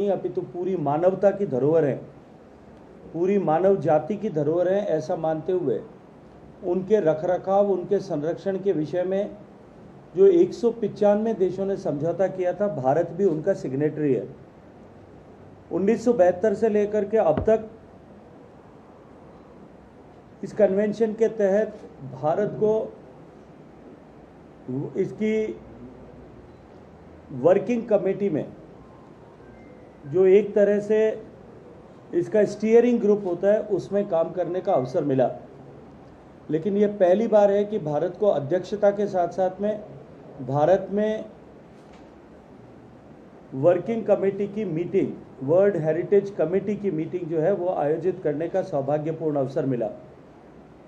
नहीं अपितु पूरी मानवता की धरोहर है, पूरी मानव जाति की धरोहर है, ऐसा मानते हुए उनके रखरखाव, उनके संरक्षण के विषय में जो 195 देशों ने समझौता किया था, भारत भी उनका सिग्नेटरी है। 1972 से लेकर के अब तक इस कन्वेंशन के तहत भारत को इसकी वर्किंग कमेटी में, जो एक तरह से इसका स्टीयरिंग ग्रुप होता है, उसमें काम करने का अवसर मिला। लेकिन ये पहली बार है कि भारत को अध्यक्षता के साथ साथ में भारत में वर्किंग कमेटी की मीटिंग, वर्ल्ड हेरिटेज कमेटी की मीटिंग जो है वो आयोजित करने का सौभाग्यपूर्ण अवसर मिला।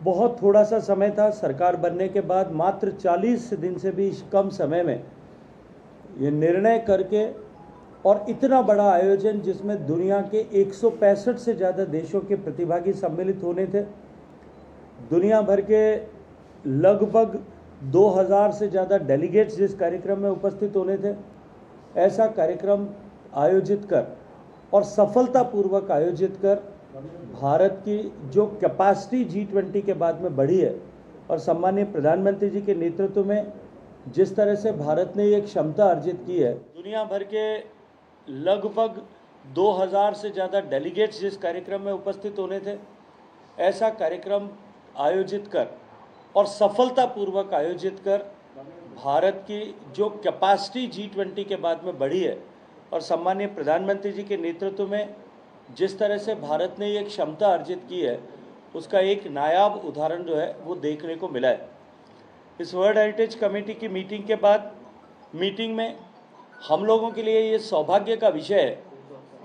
बहुत थोड़ा सा समय था, सरकार बनने के बाद मात्र 40 दिन से भी कम समय में ये निर्णय करके, और इतना बड़ा आयोजन जिसमें दुनिया के 165 से ज़्यादा देशों के प्रतिभागी सम्मिलित होने थे। दुनिया भर के लगभग 2000 से ज़्यादा डेलीगेट्स जिस कार्यक्रम में उपस्थित होने थे, ऐसा कार्यक्रम आयोजित कर और सफलतापूर्वक आयोजित कर भारत की जो कैपेसिटी G20 के बाद में बढ़ी है, और सम्मानीय प्रधानमंत्री जी के नेतृत्व में जिस तरह से भारत ने ये क्षमता अर्जित की है, दुनिया भर के लगभग 2000 से ज़्यादा डेलीगेट्स जिस कार्यक्रम में उपस्थित होने थे, ऐसा कार्यक्रम आयोजित कर और सफलतापूर्वक आयोजित कर भारत की जो कैपेसिटी G20 के बाद में बढ़ी है, और सम्मानीय प्रधानमंत्री जी के नेतृत्व में जिस तरह से भारत ने ये क्षमता अर्जित की है, उसका एक नायाब उदाहरण जो है वो देखने को मिला है। इस वर्ल्ड हेरिटेज कमेटी की मीटिंग के बाद मीटिंग में हम लोगों के लिए ये सौभाग्य का विषय है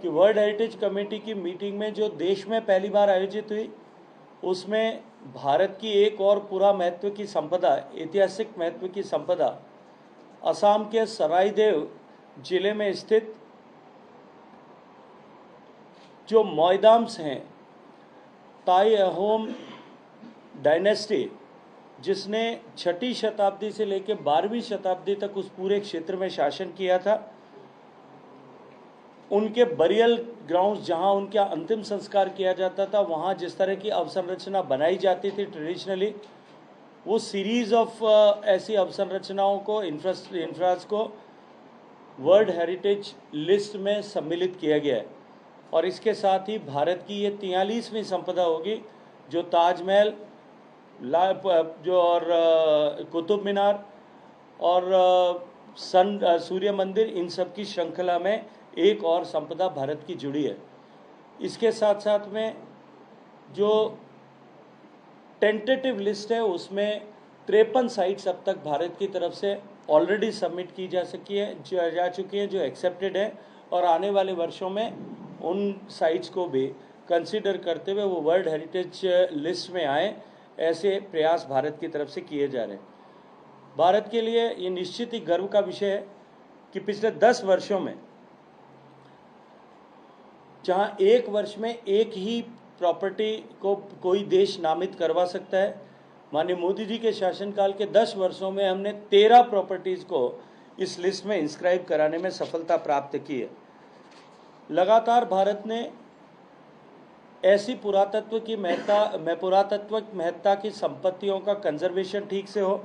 कि वर्ल्ड हेरिटेज कमेटी की मीटिंग में जो देश में पहली बार आयोजित हुई, उसमें भारत की एक और पूरा महत्व की संपदा, ऐतिहासिक महत्व की संपदा, असम के सरायदेव जिले में स्थित जो मॉयदाम्स हैं, ताई अहोम डायनेस्टी, जिसने 6ठी शताब्दी से लेकर 12वीं शताब्दी तक उस पूरे क्षेत्र में शासन किया था, उनके बरियल ग्राउंड्स जहां उनका अंतिम संस्कार किया जाता था, वहां जिस तरह की अवसंरचना बनाई जाती थी ट्रेडिशनली, वो सीरीज ऑफ ऐसी अवसंरचनाओं को, इंफ्रास को वर्ल्ड हेरिटेज लिस्ट में सम्मिलित किया गया है। और इसके साथ ही भारत की ये 43वीं संपदा होगी, जो ताजमहल, जो और कुतुब मीनार और सूर्य मंदिर, इन सब की श्रृंखला में एक और संपदा भारत की जुड़ी है। इसके साथ साथ में जो टेंटेटिव लिस्ट है, उसमें 53 साइट्स अब तक भारत की तरफ से ऑलरेडी सबमिट की जा चुकी है, जो एक्सेप्टेड है, और आने वाले वर्षों में उन साइट्स को भी कंसीडर करते हुए वो वर्ल्ड हेरिटेज लिस्ट में आए, ऐसे प्रयास भारत की तरफ से किए जा रहे हैं। भारत के लिए ये निश्चित ही गर्व का विषय है कि पिछले 10 वर्षों में, जहां एक वर्ष में एक ही प्रॉपर्टी को कोई देश नामित करवा सकता है, माननीय मोदी जी के शासनकाल के 10 वर्षों में हमने 13 प्रॉपर्टीज़ को इस लिस्ट में इंस्क्राइब कराने में सफलता प्राप्त की है। लगातार भारत ने ऐसी पुरातत्व महत्ता की संपत्तियों का कंजर्वेशन ठीक से हो,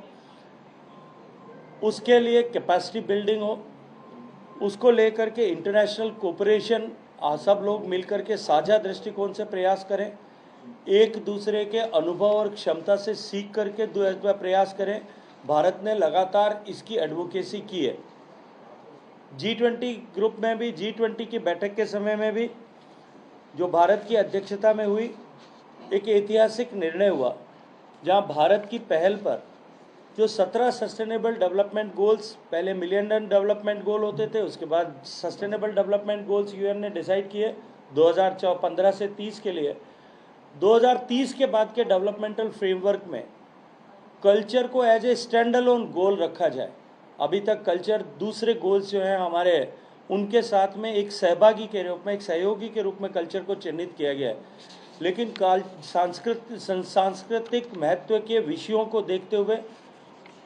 उसके लिए कैपेसिटी बिल्डिंग हो, उसको लेकर के इंटरनेशनल कोऑपरेशन, सब लोग मिलकर के साझा दृष्टिकोण से प्रयास करें, एक दूसरे के अनुभव और क्षमता से सीख करके प्रयास करें। भारत ने लगातार इसकी एडवोकेसी की है। G20 ग्रुप में भी, G20 की बैठक के समय में भी, जो भारत की अध्यक्षता में हुई, एक ऐतिहासिक निर्णय हुआ, जहां भारत की पहल पर जो 17 सस्टेनेबल डेवलपमेंट गोल्स, पहले मिलियन डेवलपमेंट गोल होते थे, उसके बाद सस्टेनेबल डेवलपमेंट गोल्स यूएन ने डिसाइड किए 2015 से 30 के लिए। 2030 के बाद के डेवलपमेंटल फ्रेमवर्क में कल्चर को एज ए स्टैंड अलोन गोल रखा जाए। अभी तक कल्चर दूसरे गोल्स जो हैं हमारे, उनके साथ में एक सहभागी के रूप में, एक सहयोगी के रूप में कल्चर को चिन्हित किया गया है। लेकिन सांस्कृतिक महत्व के विषयों को देखते हुए,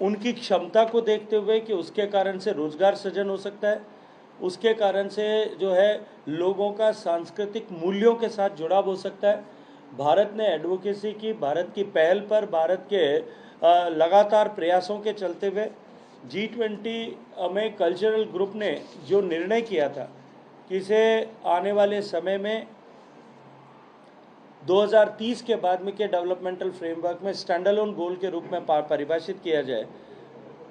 उनकी क्षमता को देखते हुए कि उसके कारण से रोजगार सृजन हो सकता है, उसके कारण से जो है लोगों का सांस्कृतिक मूल्यों के साथ जुड़ाव हो सकता है। भारत ने एडवोकेसी की, भारत की पहल पर, भारत के लगातार प्रयासों के चलते हुए G20 में कल्चरल ग्रुप ने जो निर्णय किया था कि इसे आने वाले समय में 2030 के बाद में के डेवलपमेंटल फ्रेमवर्क में स्टैंडअलोन गोल के रूप में परिभाषित किया जाए,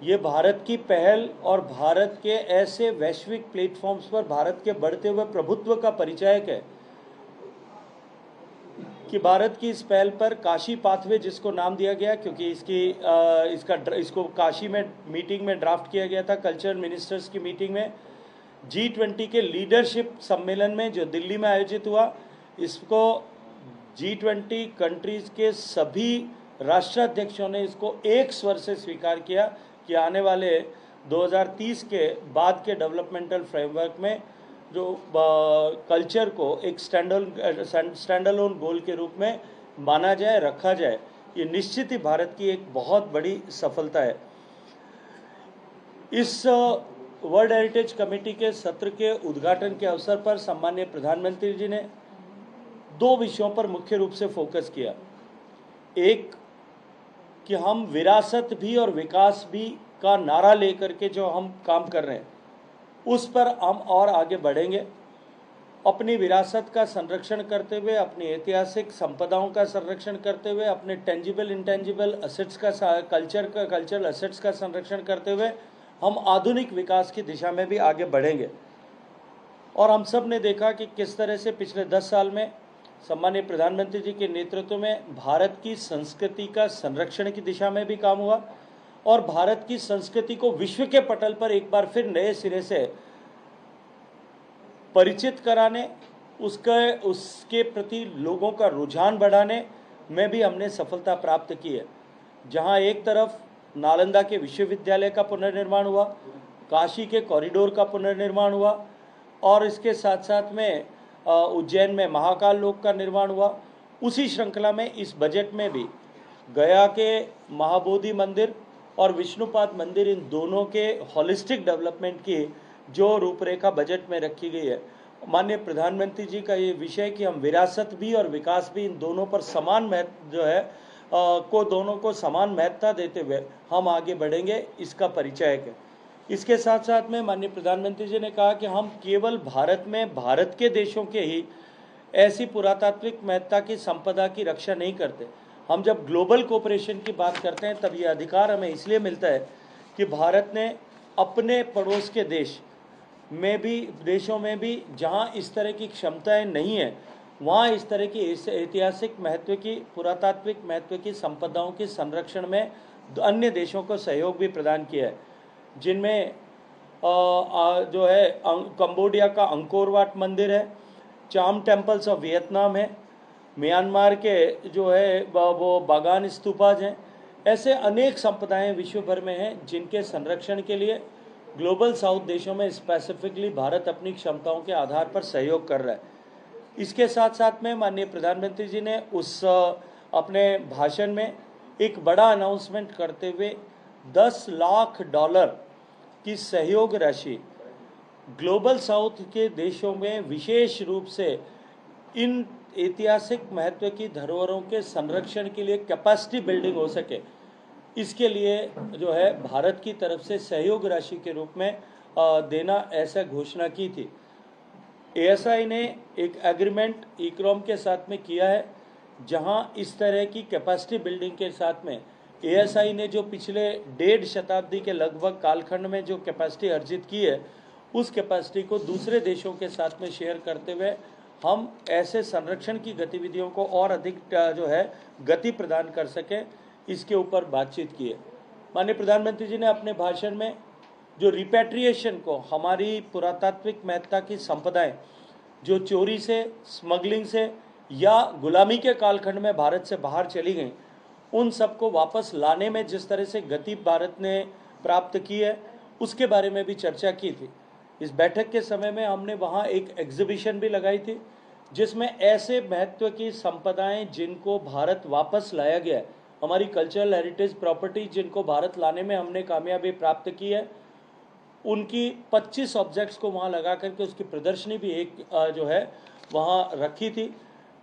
ये भारत की पहल और भारत के ऐसे वैश्विक प्लेटफॉर्म्स पर भारत के बढ़ते हुए प्रभुत्व का परिचायक है कि भारत की इस पहल पर काशी पाथवे, जिसको नाम दिया गया क्योंकि इसको काशी में मीटिंग में ड्राफ्ट किया गया था कल्चर मिनिस्टर्स की मीटिंग में, G20 के लीडरशिप सम्मेलन में जो दिल्ली में आयोजित हुआ, इसको G20 कंट्रीज़ के सभी राष्ट्राध्यक्षों ने इसको एक स्वर से स्वीकार किया कि आने वाले 2030 के बाद के डेवलपमेंटल फ्रेमवर्क में जो कल्चर को एक स्टैंडअलोन गोल के रूप में माना जाए, रखा जाए। ये निश्चित ही भारत की एक बहुत बड़ी सफलता है। इस वर्ल्ड हेरिटेज कमेटी के सत्र के उद्घाटन के अवसर पर सम्माननीय प्रधानमंत्री जी ने 2 विषयों पर मुख्य रूप से फोकस किया। एक कि हम विरासत भी और विकास भी का नारा लेकर के जो हम काम कर रहे हैं उस पर हम और आगे बढ़ेंगे, अपनी विरासत का संरक्षण करते हुए, अपनी ऐतिहासिक संपदाओं का संरक्षण करते हुए, अपने टेंजिबल इंटेंजिबल असेट्स का कल्चरल असेट्स का संरक्षण करते हुए हम आधुनिक विकास की दिशा में भी आगे बढ़ेंगे। और हम सब ने देखा कि किस तरह से पिछले 10 साल में सम्माननीय प्रधानमंत्री जी के नेतृत्व में भारत की संस्कृति का संरक्षण की दिशा में भी काम हुआ और भारत की संस्कृति को विश्व के पटल पर एक बार फिर नए सिरे से परिचित कराने, उसके प्रति लोगों का रुझान बढ़ाने में भी हमने सफलता प्राप्त की है। जहां एक तरफ नालंदा के विश्वविद्यालय का पुनर्निर्माण हुआ, काशी के कॉरिडोर का पुनर्निर्माण हुआ और इसके साथ साथ में उज्जैन में महाकाल लोक का निर्माण हुआ, उसी श्रृंखला में इस बजट में भी गया के महाबोधि मंदिर और विष्णुपाद मंदिर, इन दोनों के होलिस्टिक डेवलपमेंट की जो रूपरेखा बजट में रखी गई है। माननीय प्रधानमंत्री जी का ये विषय कि हम विरासत भी और विकास भी, इन दोनों पर समान महत्व जो है दोनों को समान महत्ता देते हुए हम आगे बढ़ेंगे, इसका परिचायक है। इसके साथ साथ में माननीय प्रधानमंत्री जी ने कहा कि हम केवल भारत में भारत के देशों के ही ऐसी पुरातात्विक महत्ता की संपदा की रक्षा नहीं करते, हम जब ग्लोबल कोऑपरेशन की बात करते हैं तब ये अधिकार हमें इसलिए मिलता है कि भारत ने अपने पड़ोस के देशों में भी जहां इस तरह की क्षमताएं नहीं है, वहां इस तरह की ऐतिहासिक महत्व की, पुरातात्विक महत्व की संपदाओं के संरक्षण में अन्य देशों को सहयोग भी प्रदान किया है, जिनमें जो है कंबोडिया का अंकोर वाट मंदिर है, चाम टेम्पल्स ऑफ वियतनाम है, म्यांमार के जो है वो बागान स्तूपाज हैं। ऐसे अनेक संपदाएं विश्व भर में हैं जिनके संरक्षण के लिए ग्लोबल साउथ देशों में स्पेसिफिकली भारत अपनी क्षमताओं के आधार पर सहयोग कर रहा है। इसके साथ साथ में माननीय प्रधानमंत्री जी ने उस अपने भाषण में एक बड़ा अनाउंसमेंट करते हुए $10 लाख की सहयोग राशि ग्लोबल साउथ के देशों में विशेष रूप से इन ऐतिहासिक महत्व की धरोहरों के संरक्षण के लिए कैपेसिटी बिल्डिंग हो सके, इसके लिए जो है भारत की तरफ से सहयोग राशि के रूप में देना ऐसा घोषणा की थी। ASI ने एक एग्रीमेंट इक्रोम के साथ में किया है, जहां इस तरह की कैपेसिटी बिल्डिंग के साथ में ASI ने जो पिछले 1.5 शताब्दी के लगभग कालखंड में जो कैपेसिटी अर्जित की है, उस कैपेसिटी को दूसरे देशों के साथ में शेयर करते हुए हम ऐसे संरक्षण की गतिविधियों को और अधिक जो है गति प्रदान कर सकें, इसके ऊपर बातचीत की है। माननीय प्रधानमंत्री जी ने अपने भाषण में जो रिपैट्रिएशन को, हमारी पुरातात्विक महत्ता की संपदाएं जो चोरी से, स्मगलिंग से या गुलामी के कालखंड में भारत से बाहर चली गई, उन सबको वापस लाने में जिस तरह से गति भारत ने प्राप्त की है, उसके बारे में भी चर्चा की थी। इस बैठक के समय में हमने वहाँ एक एग्जीबिशन भी लगाई थी, जिसमें ऐसे महत्व की संपदाएं जिनको भारत वापस लाया गया है, हमारी कल्चरल हेरिटेज प्रॉपर्टी जिनको भारत लाने में हमने कामयाबी प्राप्त की है, उनकी 25 ऑब्जेक्ट्स को वहाँ लगा करके उसकी प्रदर्शनी भी एक जो है वहाँ रखी थी,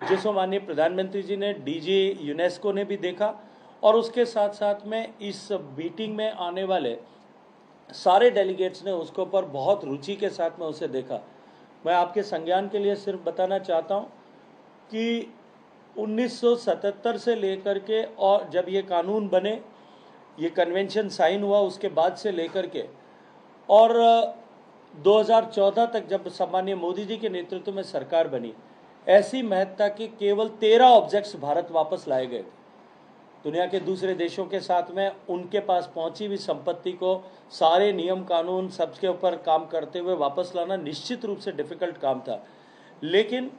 जिसको माननीय प्रधानमंत्री जी ने, डीजी यूनेस्को ने भी देखा। और उसके साथ साथ में इस मीटिंग में आने वाले सारे डेलीगेट्स ने उसके ऊपर बहुत रुचि के साथ में उसे देखा। मैं आपके संज्ञान के लिए सिर्फ बताना चाहता हूँ कि 1977 से लेकर के और जब ये कानून बने, ये कन्वेंशन साइन हुआ, उसके बाद से लेकर के और 2014 तक जब सम्मानीय मोदी जी के नेतृत्व में सरकार बनी, ऐसी महत्ता के केवल 13 ऑब्जेक्ट्स भारत वापस लाए गए थे। दुनिया के दूसरे देशों के साथ में उनके पास पहुंची हुई संपत्ति को सारे नियम कानून सबके ऊपर काम करते हुए वापस लाना निश्चित रूप से डिफिकल्ट काम था। लेकिन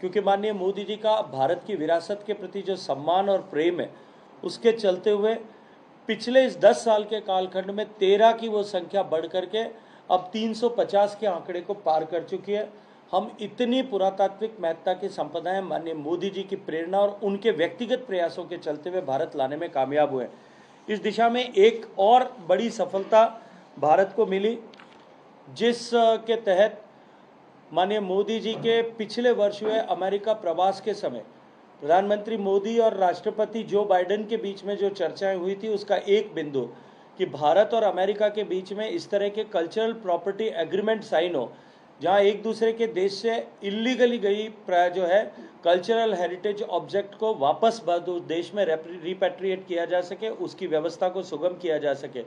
क्योंकि माननीय मोदी जी का भारत की विरासत के प्रति जो सम्मान और प्रेम है, उसके चलते हुए पिछले इस 10 साल के कालखंड में 13 की वो संख्या बढ़ करके अब 350 के आंकड़े को पार कर चुकी है। हम इतनी पुरातात्विक महत्ता की संपदाएं माननीय मोदी जी की प्रेरणा और उनके व्यक्तिगत प्रयासों के चलते हुए भारत लाने में कामयाब हुए। इस दिशा में एक और बड़ी सफलता भारत को मिली, जिस के तहत माननीय मोदी जी के पिछले वर्ष हुए अमेरिका प्रवास के समय प्रधानमंत्री मोदी और राष्ट्रपति जो बाइडेन के बीच में जो चर्चाएं हुई थी, उसका एक बिंदु कि भारत और अमेरिका के बीच में इस तरह के कल्चरल प्रॉपर्टी एग्रीमेंट साइन हो, जहां एक दूसरे के देश से इलीगली गई जो है कल्चरल हेरिटेज ऑब्जेक्ट को वापस देश में रिपेट्रिएट किया जा सके, उसकी व्यवस्था को सुगम किया जा सके।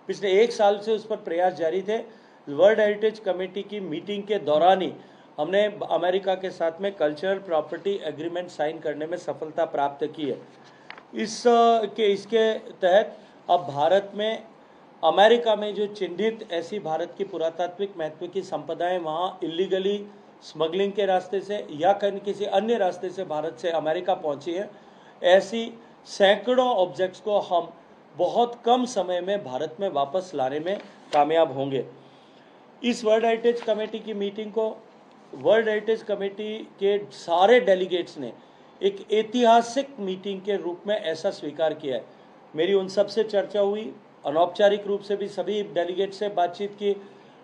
पिछले 1 साल से उस पर प्रयास जारी थे। वर्ल्ड हेरिटेज कमेटी की मीटिंग के दौरान ही हमने अमेरिका के साथ में कल्चरल प्रॉपर्टी एग्रीमेंट साइन करने में सफलता प्राप्त की है। इसके तहत अब भारत में अमेरिका में जो चिन्हित ऐसी भारत की पुरातात्विक महत्व की संपदाएं वहाँ इलीगली स्मगलिंग के रास्ते से या किसी अन्य रास्ते से भारत से अमेरिका पहुँची है, ऐसी सैकड़ों ऑब्जेक्ट्स को हम बहुत कम समय में भारत में वापस लाने में कामयाब होंगे। इस वर्ल्ड हेरिटेज कमेटी की मीटिंग को वर्ल्ड हेरिटेज कमेटी के सारे डेलीगेट्स ने एक ऐतिहासिक मीटिंग के रूप में ऐसा स्वीकार किया है। मेरी उन सब से चर्चा हुई, अनौपचारिक रूप से भी सभी डेलीगेट से बातचीत की,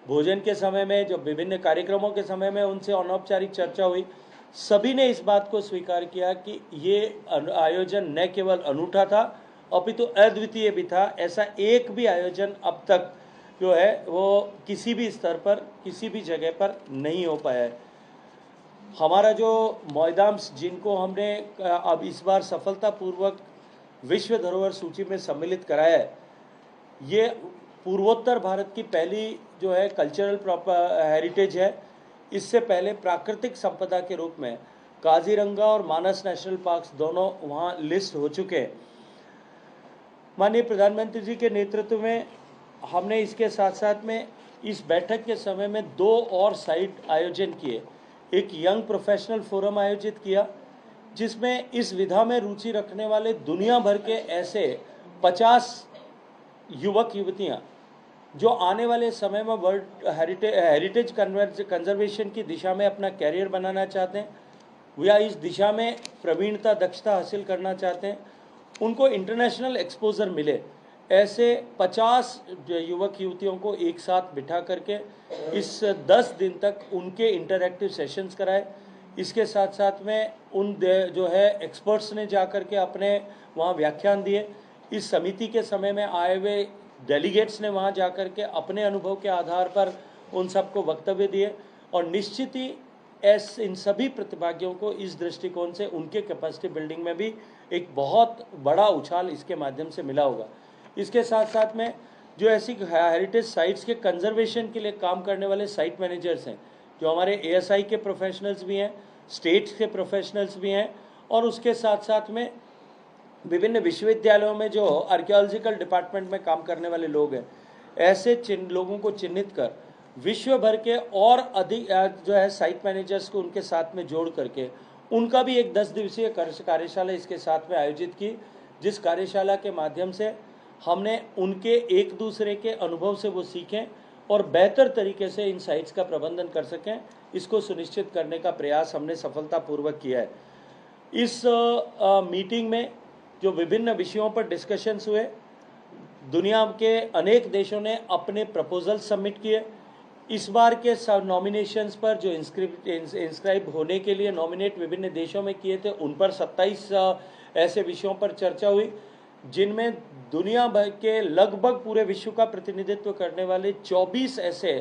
भोजन के समय में, जो विभिन्न कार्यक्रमों के समय में उनसे अनौपचारिक चर्चा हुई। सभी ने इस बात को स्वीकार किया कि ये आयोजन न केवल अनूठा था अपितु अद्वितीय भी था। ऐसा एक भी आयोजन अब तक जो है वो किसी भी स्तर पर किसी भी जगह पर नहीं हो पाया है। हमारा जो मोइदाम्स जिनको हमने अब इस बार सफलतापूर्वक विश्व धरोहर सूची में सम्मिलित कराया है, ये पूर्वोत्तर भारत की पहली जो है कल्चरल हेरिटेज है। इससे पहले प्राकृतिक संपदा के रूप में काजीरंगा और मानस नेशनल पार्क्स दोनों वहाँ लिस्ट हो चुके हैं। माननीय प्रधानमंत्री जी के नेतृत्व में हमने इसके साथ साथ में इस बैठक के समय में 2 और साइट आयोजन किए। एक यंग प्रोफेशनल फोरम आयोजित किया, जिसमें इस विधा में रुचि रखने वाले दुनिया भर के ऐसे 50 युवक युवतियां जो आने वाले समय में वर्ल्ड हेरिटेज कंजर्वेशन की दिशा में अपना कैरियर बनाना चाहते हैं या इस दिशा में प्रवीणता दक्षता हासिल करना चाहते हैं, उनको इंटरनेशनल एक्सपोजर मिले। ऐसे 50 युवक युवतियों को एक साथ बिठा करके इस 10 दिन तक उनके इंटरैक्टिव सेशंस कराए। इसके साथ साथ में उन जो है एक्सपर्ट्स ने जा कर के अपने वहाँ व्याख्यान दिए। इस समिति के समय में आए हुए डेलीगेट्स ने वहाँ जा कर के अपने अनुभव के आधार पर उन सबको वक्तव्य दिए और निश्चित ही इन सभी प्रतिभागियों को इस दृष्टिकोण से उनके कैपेसिटी बिल्डिंग में भी एक बहुत बड़ा उछाल इसके माध्यम से मिला होगा। इसके साथ साथ में जो ऐसी हेरिटेज साइट्स के कंजर्वेशन के लिए काम करने वाले साइट मैनेजर्स हैं, जो हमारे ASI के प्रोफेशनल्स भी हैं, स्टेट्स के प्रोफेशनल्स भी हैं, और उसके साथ साथ में विभिन्न विश्वविद्यालयों में जो आर्कियोलॉजिकल डिपार्टमेंट में काम करने वाले लोग हैं, ऐसे लोगों को चिन्हित कर विश्व भर के और अधिक जो है साइट मैनेजर्स को उनके साथ में जोड़ करके उनका भी एक 10 दिवसीय कार्यशाला इसके साथ में आयोजित की, जिस कार्यशाला के माध्यम से हमने उनके एक दूसरे के अनुभव से वो सीखें और बेहतर तरीके से इन साइट्स का प्रबंधन कर सकें, इसको सुनिश्चित करने का प्रयास हमने सफलतापूर्वक किया है। इस मीटिंग में जो विभिन्न विषयों पर डिस्कशंस हुए, दुनिया के अनेक देशों ने अपने प्रपोजल सबमिट किए। इस बार के नॉमिनेशंस पर जो इंस्क्राइब होने के लिए नॉमिनेट विभिन्न देशों में किए थे, उन पर 27 ऐसे विषयों पर चर्चा हुई जिनमें दुनिया भर के लगभग पूरे विश्व का प्रतिनिधित्व करने वाले 24 ऐसे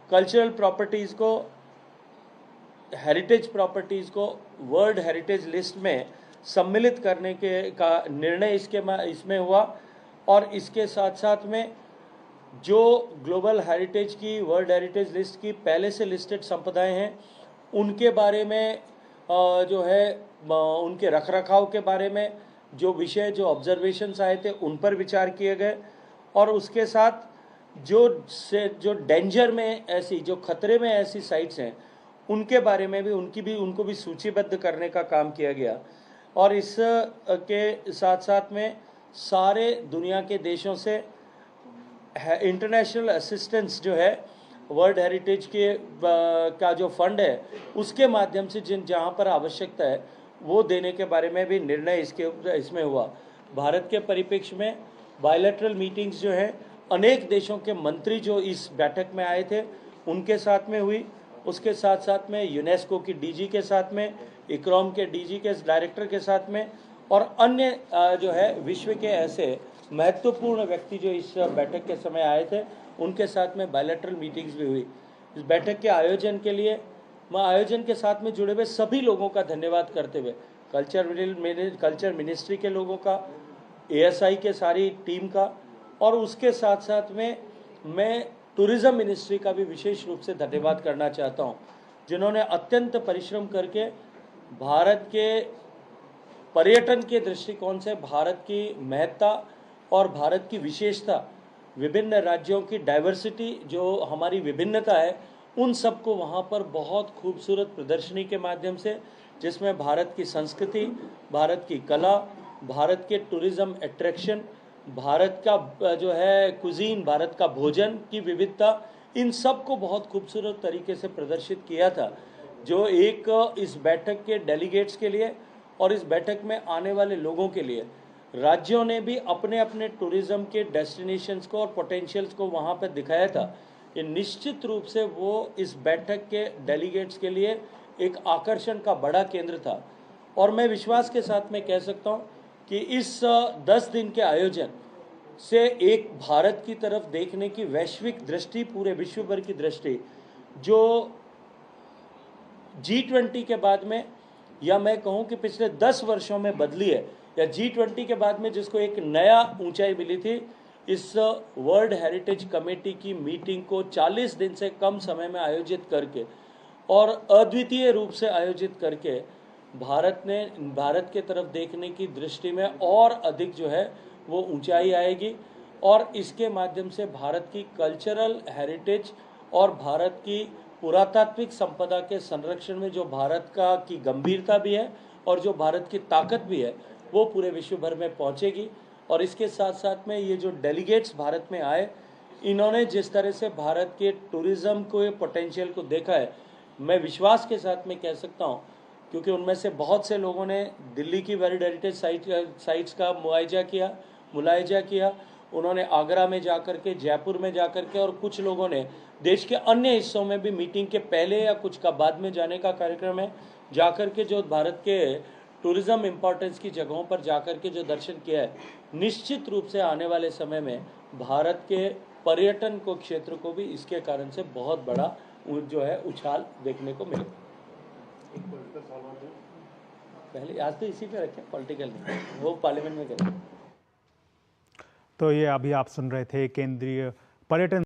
कल्चरल प्रॉपर्टीज़ को, हेरिटेज प्रॉपर्टीज़ को वर्ल्ड हेरिटेज लिस्ट में सम्मिलित करने का निर्णय इसमें हुआ। और इसके साथ साथ में जो ग्लोबल हेरिटेज की, वर्ल्ड हेरिटेज लिस्ट की पहले से लिस्टेड संपदाएं हैं, उनके बारे में जो है उनके रखरखाव के बारे में जो विषय, जो ऑब्जर्वेशंस आए थे, उन पर विचार किए गए। और उसके साथ जो डेंजर में ऐसी, जो खतरे में ऐसी साइट्स हैं, उनके बारे में भी उनको भी सूचीबद्ध करने का काम किया गया। और इस के साथ साथ में सारे दुनिया के देशों से इंटरनेशनल असिस्टेंस जो है वर्ल्ड हेरिटेज के का जो फंड है, उसके माध्यम से जहाँ पर आवश्यकता है वो देने के बारे में भी निर्णय इसमें हुआ। भारत के परिप्रेक्ष्य में बायलैटरल मीटिंग्स जो हैं, अनेक देशों के मंत्री जो इस बैठक में आए थे उनके साथ में हुई। उसके साथ साथ में यूनेस्को की डीजी के साथ में, इकरॉम के डीजी के डायरेक्टर के साथ में, और अन्य जो है विश्व के ऐसे महत्वपूर्ण व्यक्ति जो इस बैठक के समय आए थे, उनके साथ में बायलैटरल मीटिंग्स भी हुई। इस बैठक के आयोजन के लिए मैं आयोजन के साथ में जुड़े हुए सभी लोगों का धन्यवाद करते हुए कल्चर मिनिस्ट्री के लोगों का, ASI के सारी टीम का, और उसके साथ साथ में मैं टूरिज़्म मिनिस्ट्री का भी विशेष रूप से धन्यवाद करना चाहता हूं, जिन्होंने अत्यंत परिश्रम करके भारत के पर्यटन के दृष्टिकोण से भारत की महत्ता और भारत की विशेषता, विभिन्न राज्यों की डाइवर्सिटी, जो हमारी विभिन्नता है, उन सबको वहाँ पर बहुत खूबसूरत प्रदर्शनी के माध्यम से, जिसमें भारत की संस्कृति, भारत की कला, भारत के टूरिज़्म अट्रैक्शन, भारत का जो है कुजीन, भारत का भोजन की विविधता, इन सब को बहुत खूबसूरत तरीके से प्रदर्शित किया था, जो एक इस बैठक के डेलीगेट्स के लिए और इस बैठक में आने वाले लोगों के लिए राज्यों ने भी अपने अपने टूरिज़्म के डेस्टिनेशंस को और पोटेंशियल्स को वहाँ पर दिखाया था। ये निश्चित रूप से वो इस बैठक के डेलीगेट्स के लिए एक आकर्षण का बड़ा केंद्र था। और मैं विश्वास के साथ में कह सकता हूँ कि इस 10 दिन के आयोजन से एक भारत की तरफ देखने की वैश्विक दृष्टि, पूरे विश्व भर की दृष्टि, जो G20 के बाद में, या मैं कहूँ कि पिछले 10 वर्षों में बदली है, या G20 के बाद में जिसको एक नया ऊंचाई मिली थी, इस वर्ल्ड हेरिटेज कमेटी की मीटिंग को 40 दिन से कम समय में आयोजित करके और अद्वितीय रूप से आयोजित करके भारत के तरफ देखने की दृष्टि में और अधिक जो है वो ऊंचाई आएगी। और इसके माध्यम से भारत की कल्चरल हेरिटेज और भारत की पुरातात्विक संपदा के संरक्षण में जो भारत की गंभीरता भी है और जो भारत की ताकत भी है, वो पूरे विश्व भर में पहुंचेगी। और इसके साथ साथ में ये जो डेलीगेट्स भारत में आए, इन्होंने जिस तरह से भारत के टूरिज़्म को, पोटेंशियल को देखा है, मैं विश्वास के साथ में कह सकता हूँ, क्योंकि उनमें से बहुत से लोगों ने दिल्ली की वर्ल्ड हेरिटेज साइट्स का मुलायजा किया, उन्होंने आगरा में जाकर के, जयपुर में जाकर के, और कुछ लोगों ने देश के अन्य हिस्सों में भी मीटिंग के पहले या कुछ का बाद में जाने का कार्यक्रम है, जाकर के जो भारत के टूरिज़्म इम्पोर्टेंस की जगहों पर जाकर के जो दर्शन किया है। निश्चित रूप से आने वाले समय में भारत के पर्यटन को, क्षेत्र को भी इसके कारण से बहुत बड़ा जो है उछाल देखने को मिलेगा। पहले आज तो इसी पे रखें, पॉलिटिकल नहीं, वो पार्लियामेंट में करें। तो ये अभी आप सुन रहे थे केंद्रीय पर्यटन